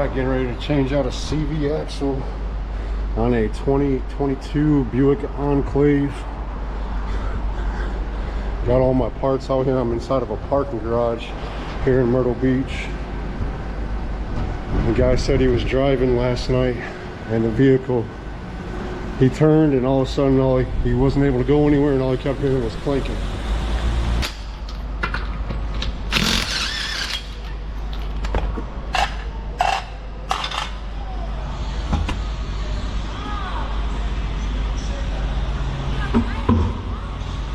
Alright, getting ready to change out a CV axle on a 2022 Buick Enclave. Got all my parts out here. I'm inside of a parking garage here in Myrtle Beach. The guy said he was driving last night and the vehicle, he turned and all of a sudden he wasn't able to go anywhere, and all he kept hearing was clanking.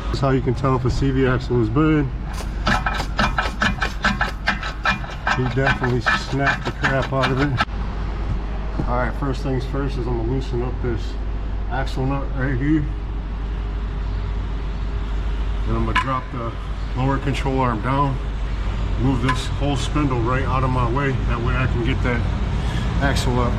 That's how you can tell if a CV axle is bad. He definitely snapped the crap out of it. Alright, first things first is I'm going to loosen up this axle nut right here. Then I'm going to drop the lower control arm down. Move this whole spindle right out of my way. That way I can get that axle up.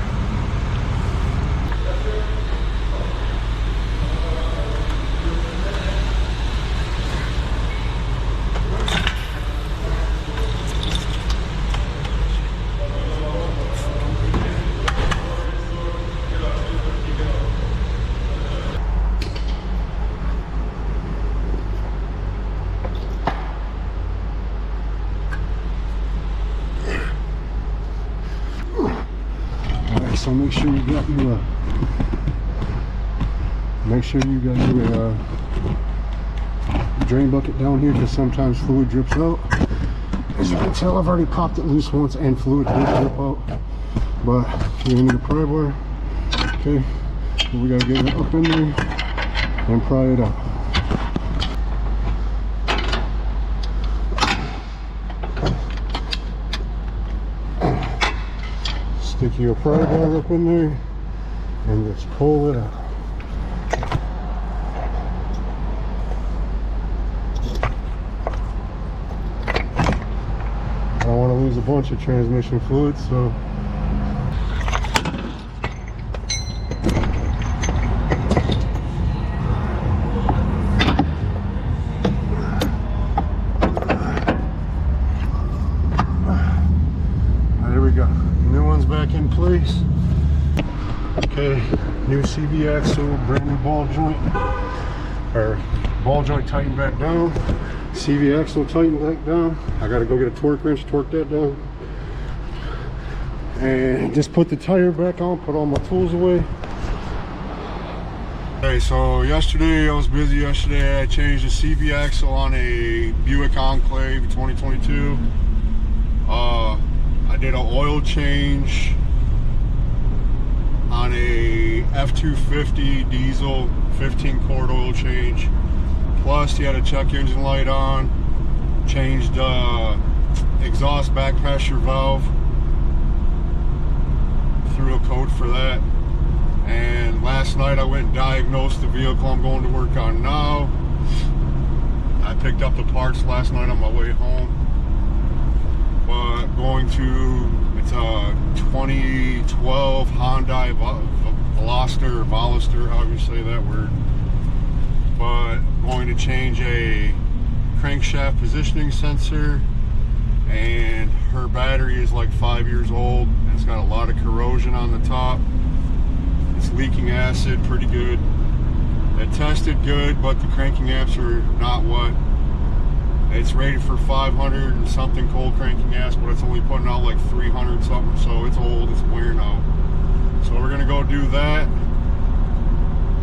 So make sure you got your drain bucket down here, because sometimes fluid drips out. As you can tell, I've already popped it loose once and fluid did drip out. But you're gonna need a pry bar. Okay, so we gotta get it up in there and pry it out. Stick your pry bar up in there and just pull it out. I don't want to lose a bunch of transmission fluid, so there we go. New one's back in place. Okay, new CV axle, brand new ball joint. Or ball joint tightened back down. CV axle tightened back down. I gotta go get a torque wrench, torque that down. And just put the tire back on, put all my tools away. Okay, so yesterday, I was busy yesterday. I changed the CV axle on a Buick Enclave 2022. I did an oil change on a F250 diesel 15 quart oil change. Plus he had a check engine light on, changed exhaust back pressure valve, threw a code for that. And last night I went and diagnosed the vehicle I'm going to work on now. I picked up the parts last night on my way home. But going to, it's a 2012 Hyundai Veloster, however you say that word. But going to change a crankshaft positioning sensor, and her battery is like 5 years old. It's got a lot of corrosion on the top. It's leaking acid pretty good. It tested good, but the cranking amps are not what. It's rated for 500 and something cold cranking amps, but it's only putting out like 300 something, so it's old, it's wearing out. So we're gonna go do that.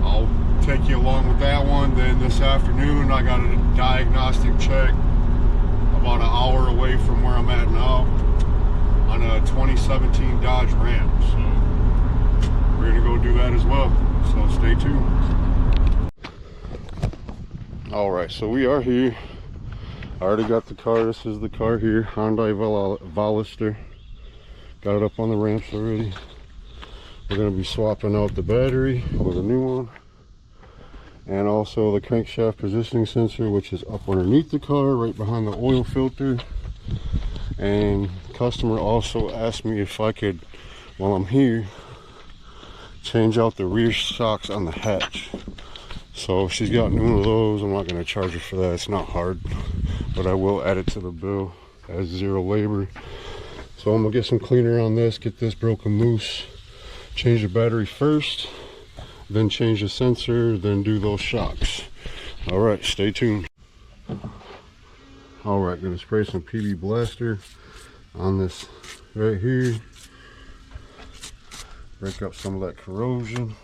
I'll take you along with that one. Then this afternoon I got a diagnostic check about an hour away from where I'm at now on a 2017 Dodge Ram. So we're gonna go do that as well. So stay tuned. All right, so we are here. I already got the car. This is the car here, Hyundai Veloster. Got it up on the ramps already. We're going to be swapping out the battery with a new one, and also the crankshaft positioning sensor, which is up underneath the car right behind the oil filter. And the customer also asked me if I could, while I'm here, change out the rear shocks on the hatch. So if she's got one of those, I'm not going to charge her for that. It's not hard, but I will add it to the bill as zero labor. So I'm gonna get some cleaner on this, get this broken loose, change the battery first, then change the sensor, then do those shocks. All right, stay tuned. All right, gonna spray some PB Blaster on this right here. Break up some of that corrosion.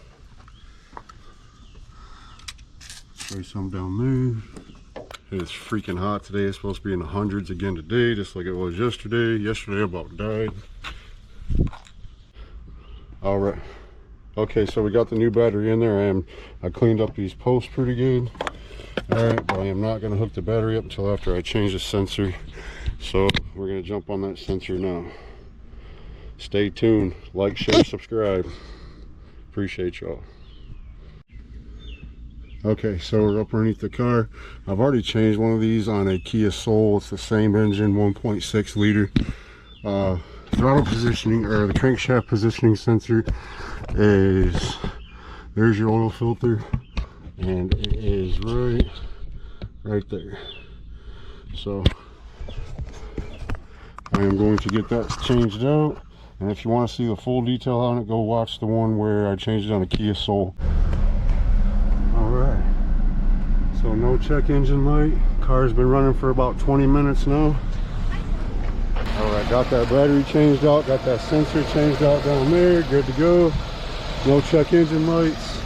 Spray some down there. It's freaking hot today. It's supposed to be in the hundreds again today, just like it was yesterday. Yesterday about died. All right. Okay, so we got the new battery in there. I cleaned up these posts pretty good. All right, but I am not going to hook the battery up until after I change the sensor. So we're going to jump on that sensor now. Stay tuned. Like, share, subscribe. Appreciate y'all. Okay, so we're up underneath the car. I've already changed one of these on a Kia Soul. It's the same engine, 1.6 liter. Throttle positioning, or the crankshaft positioning sensor is, there's your oil filter, and it is right there. So I am going to get that changed out, and if you want to see the full detail on it, go watch the one where I changed it on a Kia Soul. Alright, so no check engine light. Car's been running for about 20 minutes now. Alright, got that battery changed out, got that sensor changed out down there, good to go. No check engine lights.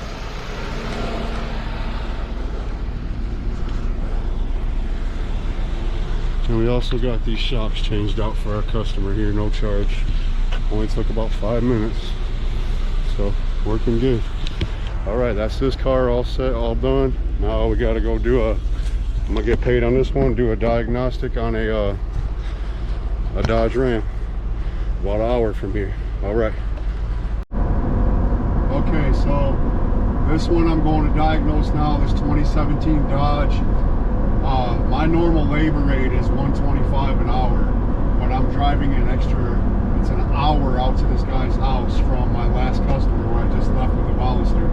And we also got these shocks changed out for our customer here, no charge. Only took about 5 minutes. So, working good. Alright, that's this car all set, all done. Now we gotta go do I'm gonna get paid on this one, do a diagnostic on a Dodge Ram. About an hour from here. Alright. Okay, so this one I'm going to diagnose now, this 2017 Dodge. My normal labor rate is $125 an hour, but I'm driving an extra, it's an hour out to this guy's house from my last customer where I just left with a Hollister.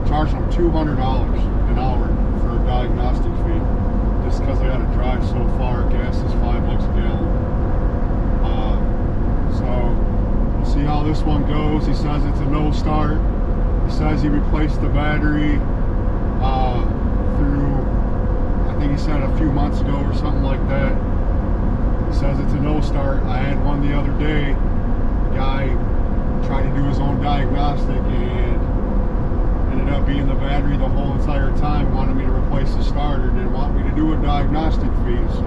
Charged him $200 an hour for a diagnostic fee, just because I got to drive so far. Gas is $5 a gallon. So we'll see how this one goes. He says it's a no start. He says he replaced the battery through, I think he said a few months ago or something like that. He says it's a no start. I had one the other day. The guy tried to do his own diagnostic and ended up being the battery the whole entire time. Wanted me to replace the starter, didn't want me to do a diagnostic fee, so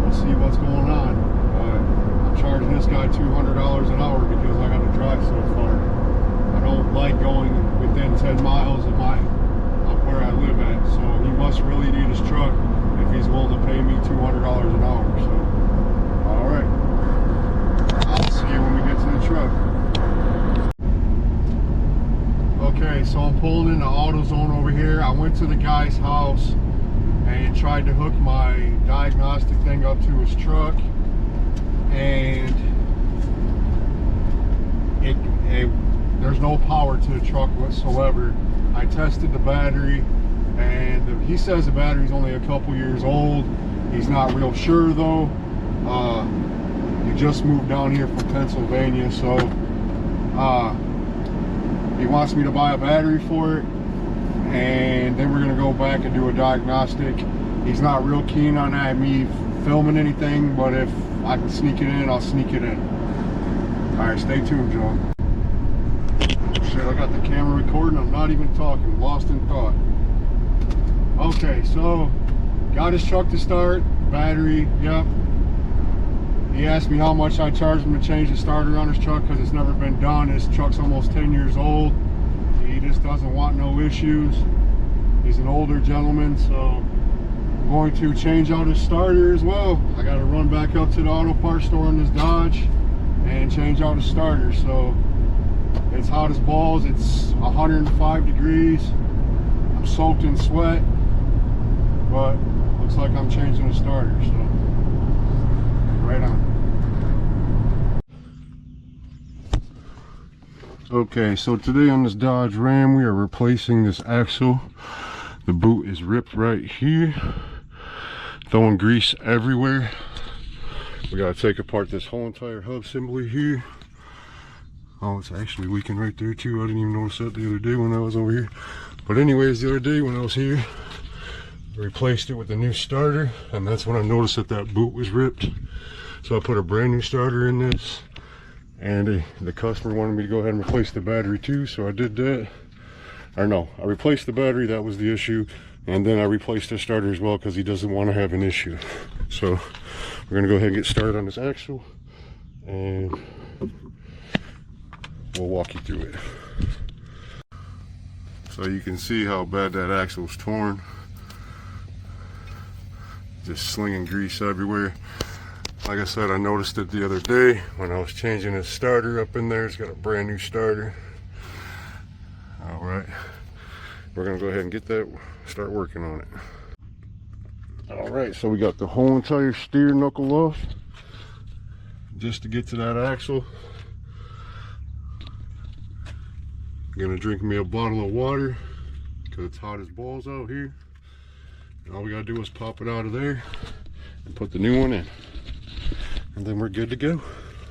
we'll see what's going on. But I'm charging this guy $200 an hour because I got to drive so far. I don't like going within 10 miles of where I live at, so he must really need his truck if he's willing to pay me $200 an hour. So alright, I'll see you when we get to the truck. Okay, so I'm pulling into AutoZone over here. I went to the guy's house and tried to hook my diagnostic thing up to his truck, and there's no power to the truck whatsoever. I tested the battery, and he says the battery's only a couple years old. He's not real sure though. He just moved down here from Pennsylvania, so he wants me to buy a battery for it, and then we're gonna go back and do a diagnostic. He's not real keen on me filming anything, but if I can sneak it in, I'll sneak it in. All right, stay tuned, Joe. Shit, I got the camera recording. I'm not even talking. Lost in thought. Okay, so got his truck to start. Battery, yep. He asked me how much I charged him to change the starter on his truck because it's never been done. His truck's almost 10 years old. He just doesn't want no issues. He's an older gentleman, so I'm going to change out his starter as well. I got to run back up to the auto parts store in this Dodge and change out his starter. So it's hot as balls. It's 105 degrees. I'm soaked in sweat, but looks like I'm changing the starter, so right on. Okay, so today on this Dodge Ram, we are replacing this axle. The boot is ripped right here, throwing grease everywhere. We gotta take apart this whole entire hub assembly here. Oh, it's actually leaking right there too. I didn't even notice that the other day when I was over here. But anyways, the other day when I was here, I replaced it with a new starter, and that's when I noticed that that boot was ripped. So I put a brand new starter in this, and the customer wanted me to go ahead and replace the battery too, so I did that. Or no, I replaced the battery, that was the issue, and then I replaced the starter as well because he doesn't want to have an issue. So we're gonna go ahead and get started on this axle, and we'll walk you through it. So you can see how bad that axle's torn. Just slinging grease everywhere. Like I said, I noticed it the other day when I was changing his starter up in there. It's got a brand new starter. All right, we're gonna go ahead and get that, start working on it. All right, so we got the whole entire steer knuckle off just to get to that axle. I'm gonna drink me a bottle of water because it's hot as balls out here. And all we gotta do is pop it out of there and put the new one in. And then we're good to go.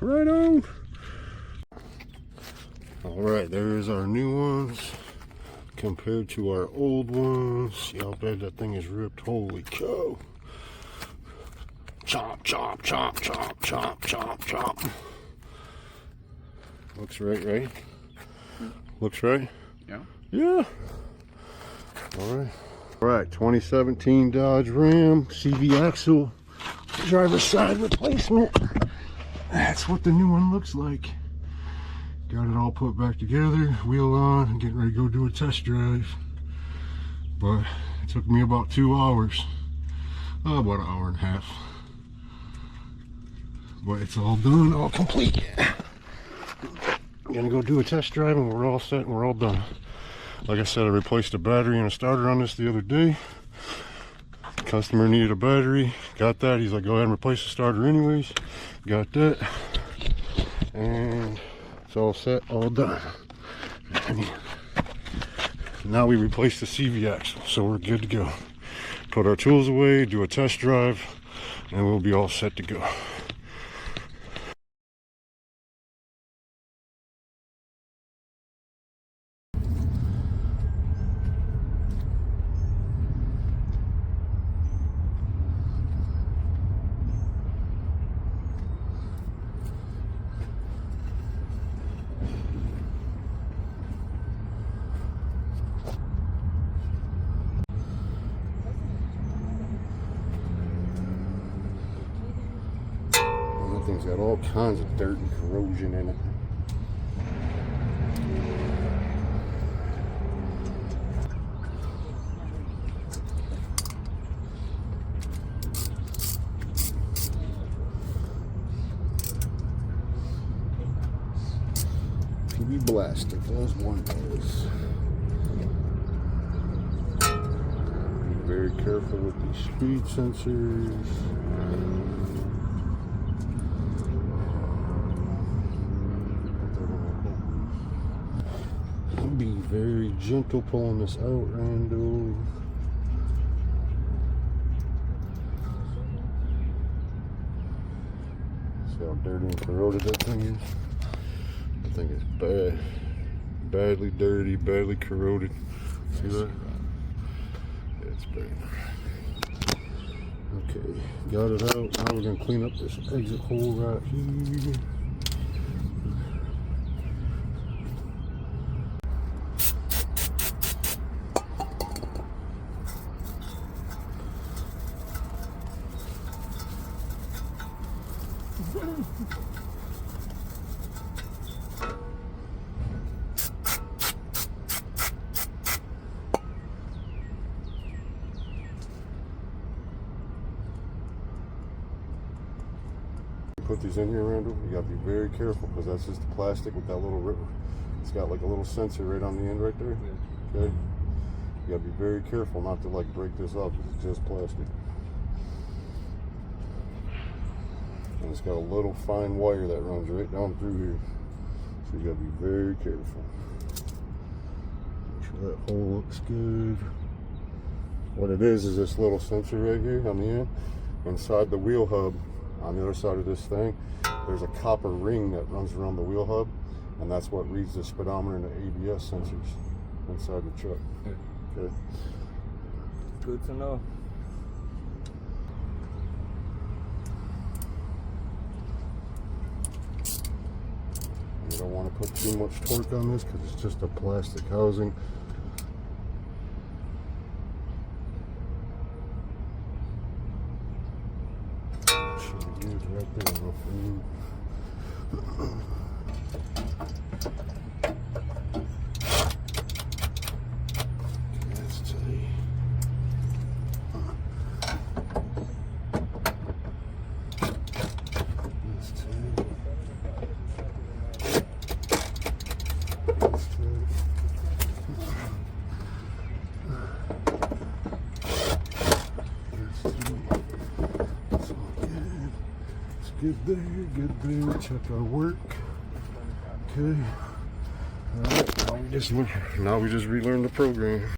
Right on. All right, there's our new ones compared to our old ones. See how bad that thing is ripped. Holy cow. Chop, chop, chop, chop, chop, chop, chop. Looks right? Looks right? Yeah. Yeah. All right, 2017 Dodge Ram CV axle driver's side replacement. That's what the new one looks like. Got it all put back together, wheel on, getting ready to go do a test drive. But it took me about 2 hours. Oh, about an hour and a half. But it's all done, all complete. I'm gonna go do a test drive and we're all set and we're all done. Like I said, I replaced a battery and a starter on this the other day. Customer needed a battery, got that. He's like, go ahead and replace the starter anyways. Got that. And it's all set, all done. Now we replace the CV axle, so we're good to go. Put our tools away, do a test drive, and we'll be all set to go. Thing's got all kinds of dirt and corrosion in it. PB Blastic, as one does. Be very careful with these speed sensors. Be very gentle pulling this out, Rando. See how dirty and corroded that thing is? That thing is bad. Badly dirty, badly corroded. See that? Yeah, it's bad. Okay, got it out. Now we're gonna clean up this exit hole right here. Put these in here, Randall, you gotta be very careful because that's just the plastic with that little rip. It's got like a little sensor right on the end right there. Okay, you gotta be very careful not to like break this up because it's just plastic. And it's got a little fine wire that runs right down through here, so you gotta be very careful. Make sure that hole looks good. What it is this little sensor right here on the end inside the wheel hub. On the other side of this thing, there's a copper ring that runs around the wheel hub, and that's what reads the speedometer and the ABS sensors inside the truck. Okay. Good to know. You don't want to put too much torque on this because it's just a plastic housing. Should be used right there. That's tight. That's tight. Good there, check our work. Okay. Alright, now we just relearn the program.